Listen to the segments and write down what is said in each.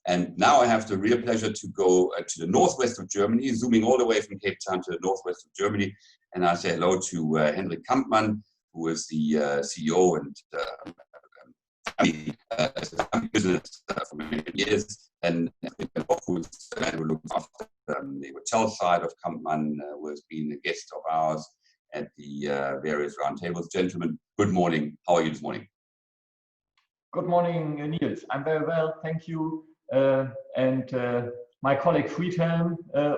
And now I have the real pleasure to go to the northwest of Germany, zooming all the way from Cape Town to the northwest of Germany. And I say hello to Hendrik Kampmann, who is the CEO and business for many years, and who looks after the hotel side of Kampmann, who has been a guest of ours at the various roundtables. Gentlemen, good morning. How are you this morning? Good morning, Nils. I'm very well, thank you. And my colleague Friedhelm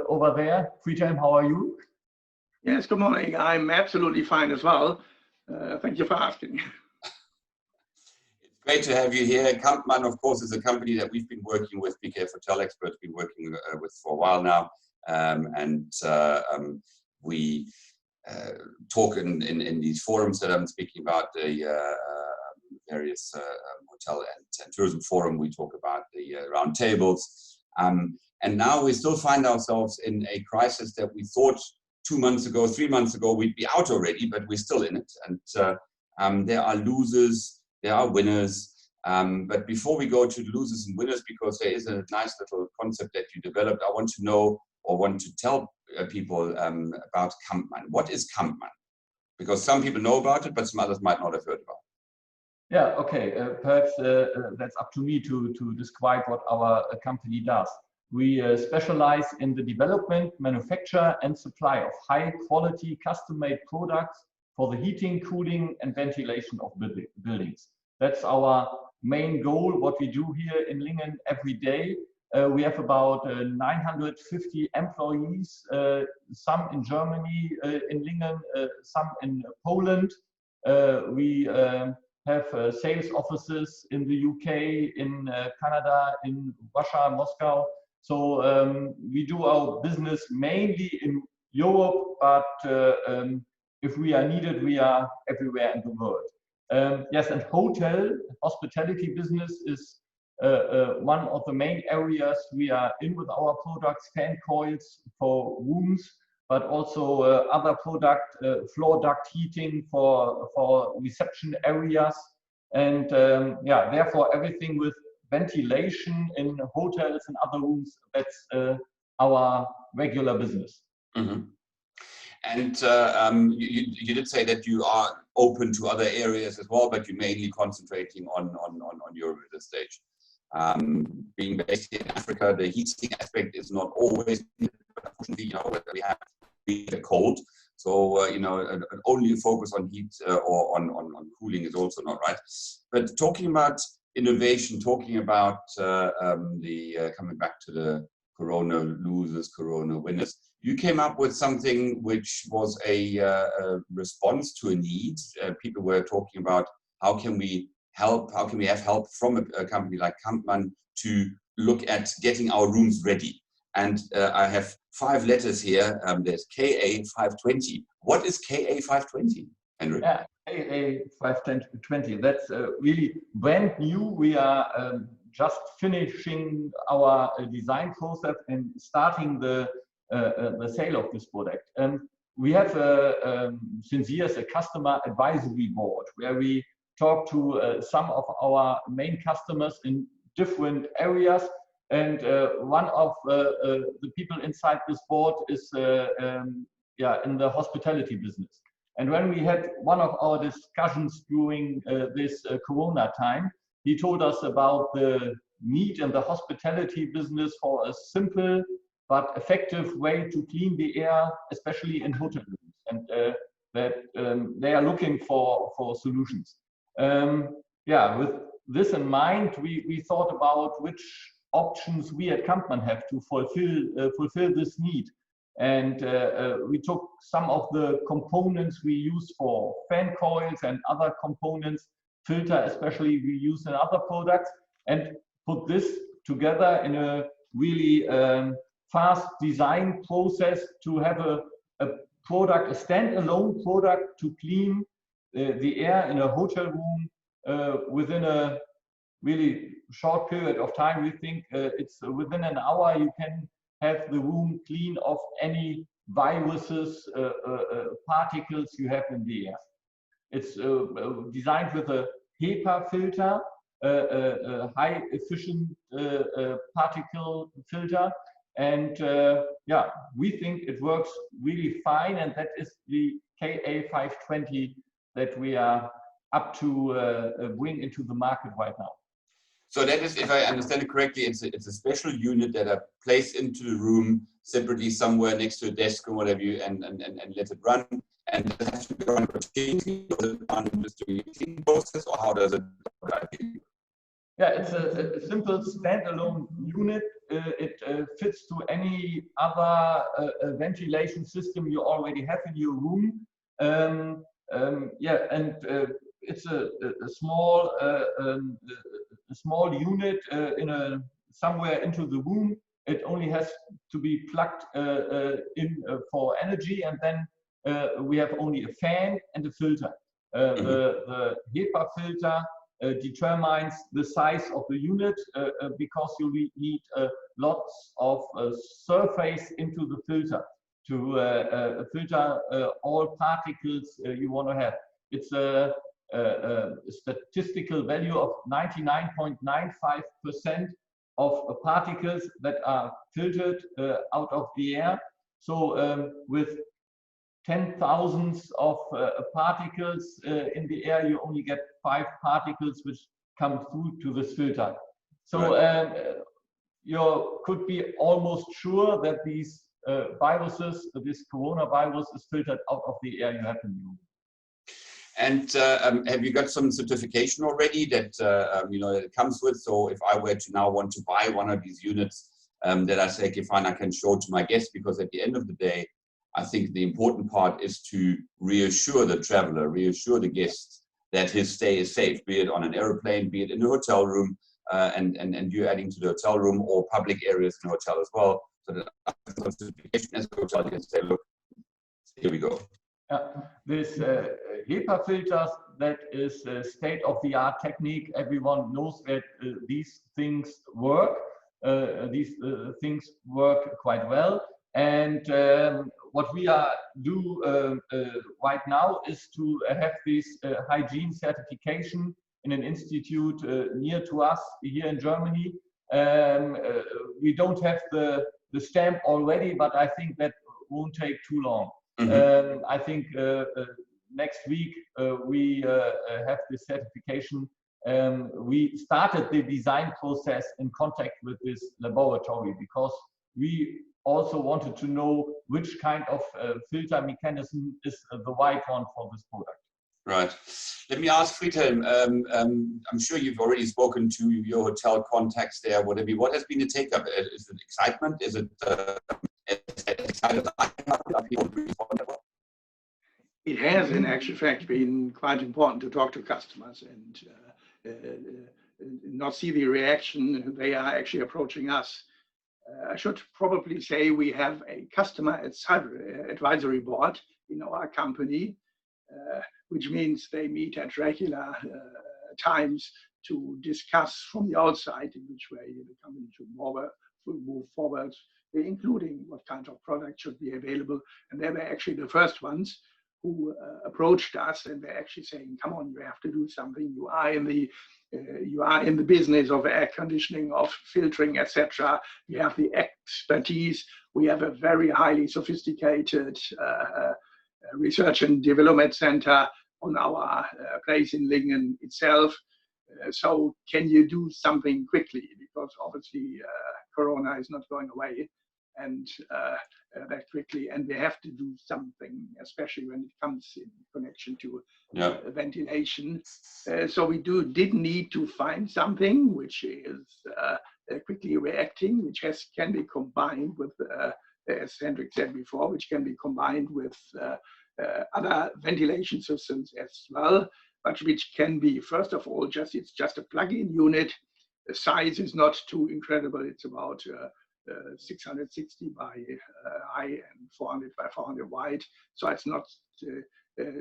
over there. Friedhelm, how are you? Yes, good morning. I'm absolutely fine as well. Thank you for asking. It's great to have you here. Kampmann, of course, is a company that we've been working with, PKF Hotel Experts, been working with for a while now. We talk in these forums that I'm speaking about, the various hotel and tourism forum. We talk about the roundtables. And now we still find ourselves in a crisis that we thought 2 months ago, 3 months ago, we'd be out already, but we're still in it. And there are losers, there are winners. But before we go to the losers and winners, because there is a nice little concept that you developed, I want to know or want to tell people about Kampmann. What is Kampmann? Because some people know about it, but some others might not have heard about it. Yeah, okay. Perhaps that's up to me to describe what our company does. We specialize in the development, manufacture, and supply of high-quality, custom-made products for the heating, cooling, and ventilation of buildings. That's our main goal, what we do here in Lingen every day. We have about 950 employees, some in Germany, in Lingen, some in Poland. We have sales offices in the UK, in Canada, in Russia, Moscow. So we do our business mainly in Europe, but if we are needed, we are everywhere in the world. Yes, and hospitality business is one of the main areas we are in with our products, fan coils for rooms, but also other product, floor duct heating for reception areas. And yeah, therefore everything with ventilation in hotels and other rooms, that's our regular business. Mm-hmm. And you did say that you are open to other areas as well, but you're mainly concentrating on Europe at this stage. Being based in Africa, the heating aspect is not always, unfortunately, you know, we have the cold. So, you know, only focus on heat or on cooling is also not right. But talking about innovation, talking about coming back to the Corona losers, Corona winners, you came up with something which was a response to a need. People were talking about how can we have help from a company like Kampmann to look at getting our rooms ready. And I have 5 letters here. There's KA 520. What is KA 520, Hendrik? Yeah, KA 520. That's really brand new. We are just finishing our design process and starting the sale of this product. We have since years a customer advisory board where we talk to some of our main customers in different areas. And one of the people inside this board is in the hospitality business. And when we had one of our discussions during this Corona time, he told us about the need in the hospitality business for a simple but effective way to clean the air, especially in hotel rooms, and that they are looking for solutions. With this in mind, we thought about which options we at Kampmann have to fulfill this need. And we took some of the components we use for fan coils and other components, filter especially we use in other products, and put this together in a really fast design process to have a product, a standalone product to clean the air in a hotel room within a really short period of time. We think it's within an hour you can have the room clean of any viruses, particles you have in the air. It's designed with a HEPA filter, high efficient particle filter. And yeah, we think it works really fine, and that is the KA520 that we are up to bring into the market right now. So that is, if I understand it correctly, it's a special unit that are placed into the room separately somewhere next to a desk or whatever you, and let it run. And does it have to be run continuously, or does it run just during the cleaning process, or how does it work? Yeah, it's a simple standalone unit. It fits to any other ventilation system you already have in your room. Yeah, and it's a small unit somewhere into the room. It only has to be plugged in for energy, and then we have only a fan and a filter. The HEPA filter determines the size of the unit because you need lots of surface into the filter to filter all particles you want to have. It's a statistical value of 99.95% of particles that are filtered out of the air. So with 10,000 of particles in the air, you only get 5 particles which come through to this filter. So you could be almost sure that these viruses, this coronavirus, is filtered out of the air you have in you. And have you got some certification already that you know that it comes with? So if I were to now want to buy one of these units, that I say, okay, fine, I can show to my guests, because at the end of the day, I think the important part is to reassure the traveler, reassure the guests that his stay is safe, be it on an airplane, be it in a hotel room, and you're adding to the hotel room or public areas in a hotel as well. So that as a hotel, you can say, look, here we go. This HEPA filters, that is state-of-the-art technique. Everyone knows that these things work. These things work quite well. And what we do right now is to have this hygiene certification in an institute near to us here in Germany. We don't have the stamp already, but I think that won't take too long. Mm-hmm. I think next week we have this certification. We started the design process in contact with this laboratory because we also wanted to know which kind of filter mechanism is the right one for this product. Right. Let me ask Friedhelm, I'm sure you've already spoken to your hotel contacts there. What has been the take-up? Is it excitement? Is it excited? It has, in actual fact, been quite important to talk to customers and not see the reaction. They are actually approaching us. I should probably say we have a customer advisory board in our company, which means they meet at regular times to discuss from the outside in which way the company should move forward, including what kind of product should be available. And they were actually the first ones who approached us, and they're actually saying, come on, you have to do something. You are in the business of air conditioning, of filtering, etc. You have the expertise. We have a very highly sophisticated research and development center on our place in Lingen itself. So can you do something quickly? Because obviously Corona is not going away, and that quickly, and we have to do something, especially when it comes in connection to ventilation. So we did need to find something which is quickly reacting, which can be combined with, as Hendrik said before, which can be combined with other ventilation systems as well, but which can be, first of all, it's just a plug-in unit. The size is not too incredible. It's about 660 by high and 400 by 400 wide. So it's not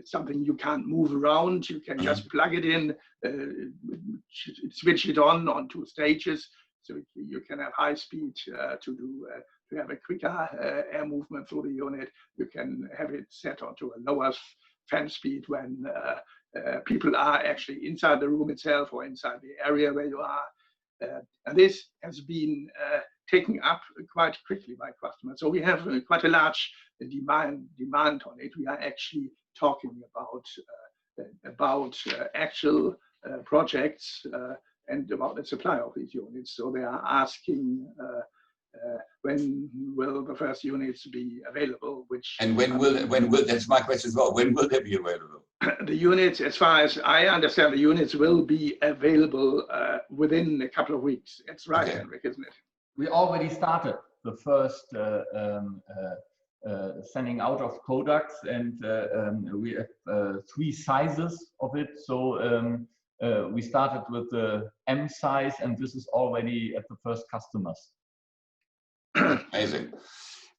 something you can't move around. You can just plug it in, switch it on 2 stages. So you can have high speed to have a quicker air movement through the unit. You can have it set onto a lower fan speed when people are actually inside the room itself or inside the area where you are. And this has been taken up quite quickly by customers. So we have quite a large demand on it. We are actually talking about actual projects and about the supply of these units. So they are asking when will the first units be available? And when will that's my question as well. When will they be available? The units, as far as I understand, the units will be available within a couple of weeks. It's right, okay. Hendrik, isn't it? We already started the first sending out of products, and we have 3 sizes of it. So we started with the M size, and this is already at the first customers. Amazing.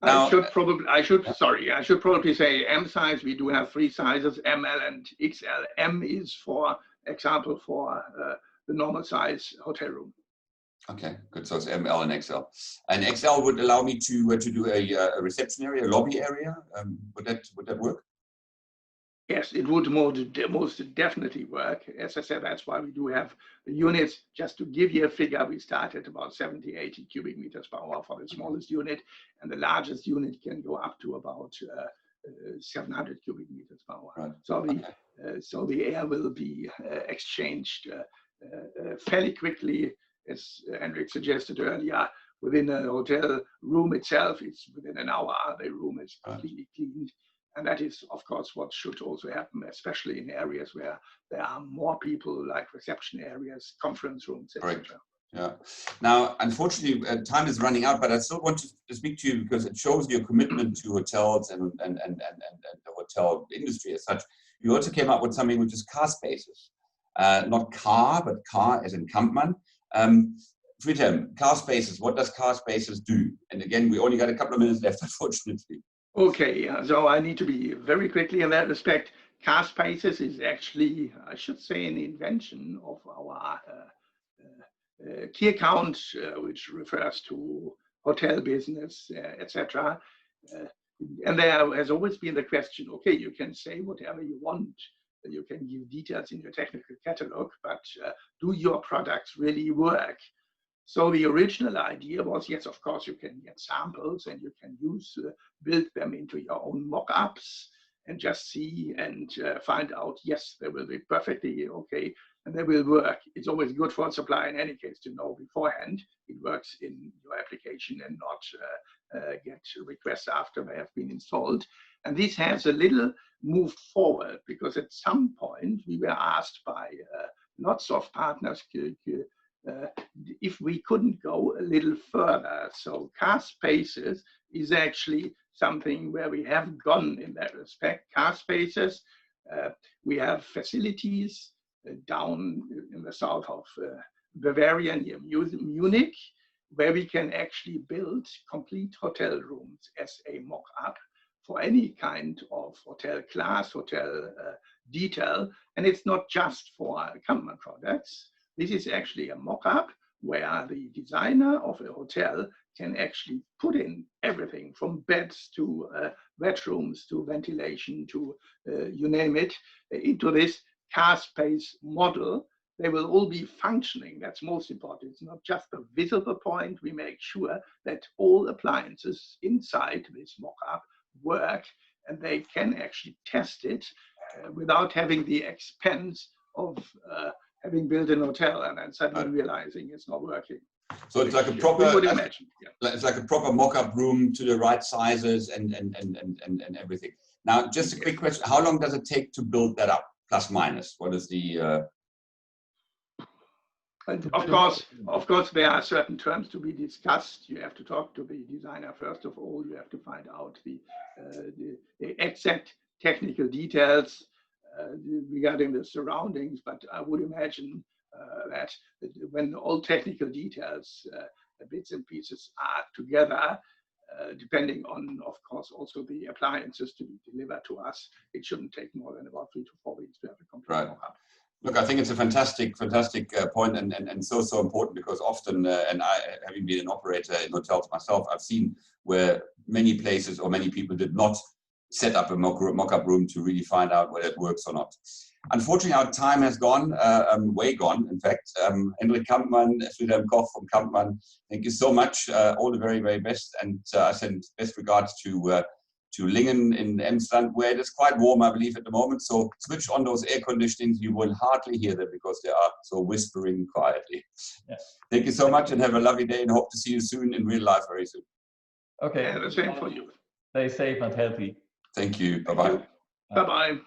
Now, I should probably say M size. We do have 3 sizes, ML and XL. M is, for example, for the normal size hotel room. Okay, good. So it's ML and XL. And XL would allow me to do a reception area, a lobby area. Would that work? Yes, it would most definitely work. As I said, that's why we do have the units. Just to give you a figure, we start at about 70, 80 cubic meters per hour for the smallest unit, and the largest unit can go up to about 700 cubic meters per hour. Right. So so the air will be exchanged fairly quickly, as Hendrik suggested earlier. Within a hotel room itself, it's within an hour the room is completely cleaned. And that is, of course, what should also happen, especially in areas where there are more people, like reception areas, conference rooms, etc. Right. Yeah. Now, unfortunately, time is running out, but I still want to speak to you because it shows your commitment to hotels and the hotel industry as such. You also came up with something which is car spaces, not car, but car as in Kampmann. Friedhelm, car spaces. What does car spaces do? And again, we only got a couple of minutes left, unfortunately. Okay, so I need to be very quickly in that respect. Car spaces is actually, I should say, an invention of our key account, which refers to hotel business, etc. And there has always been the question, okay, you can say whatever you want, you can give details in your technical catalog, but do your products really work? So the original idea was, yes, of course, you can get samples and you can build them into your own mock-ups and just see and find out, yes, they will be perfectly okay and they will work. It's always good for a supplier in any case to know beforehand it works in your application and not get requests after they have been installed. And this has a little moved forward because at some point we were asked by lots of partners if we couldn't go a little further. So car spaces is actually something where we have gone in that respect. Car spaces, we have facilities down in the south of Bavaria near Munich, where we can actually build complete hotel rooms as a mock-up for any kind of hotel class, hotel detail. And it's not just for Kampmann products. This is actually a mock-up where the designer of a hotel can actually put in everything from beds to bedrooms to ventilation to you name it into this car space model. They will all be functioning. That's most important. It's not just a visible point. We make sure that all appliances inside this mock-up work and they can actually test it without having the expense of having built an hotel and then suddenly realizing it's not working. So it's like a proper, it's like a proper mock-up room to the right sizes and everything. Now, just a quick question: how long does it take to build that up, plus minus? What is the? Of course, there are certain terms to be discussed. You have to talk to the designer first of all. You have to find out the exact technical details regarding the surroundings. But I would imagine that when all technical details, bits and pieces are together, depending on, of course, also the appliances to be delivered to us, it shouldn't take more than about 3 to 4 weeks to have a complete mock-up. Look, I think it's a fantastic point and so important because often, and I, having been an operator in hotels myself, I've seen where many places or many people did not set up a mock-up room to really find out whether it works or not. Unfortunately, our time has gone, way gone, in fact. Hendrik Kampmann Friedhelm Koch from Kampmann, thank you so much. All the very, very best. And I send best regards to Lingen in Emsland, where it is quite warm, I believe, at the moment. So switch on those air conditionings. You will hardly hear them because they are so whispering quietly. Yes. Thank you so much and have a lovely day, and hope to see you soon in real life very soon. Okay. Yeah, the same for you. Stay safe and healthy. Thank you. Bye-bye. Bye-bye.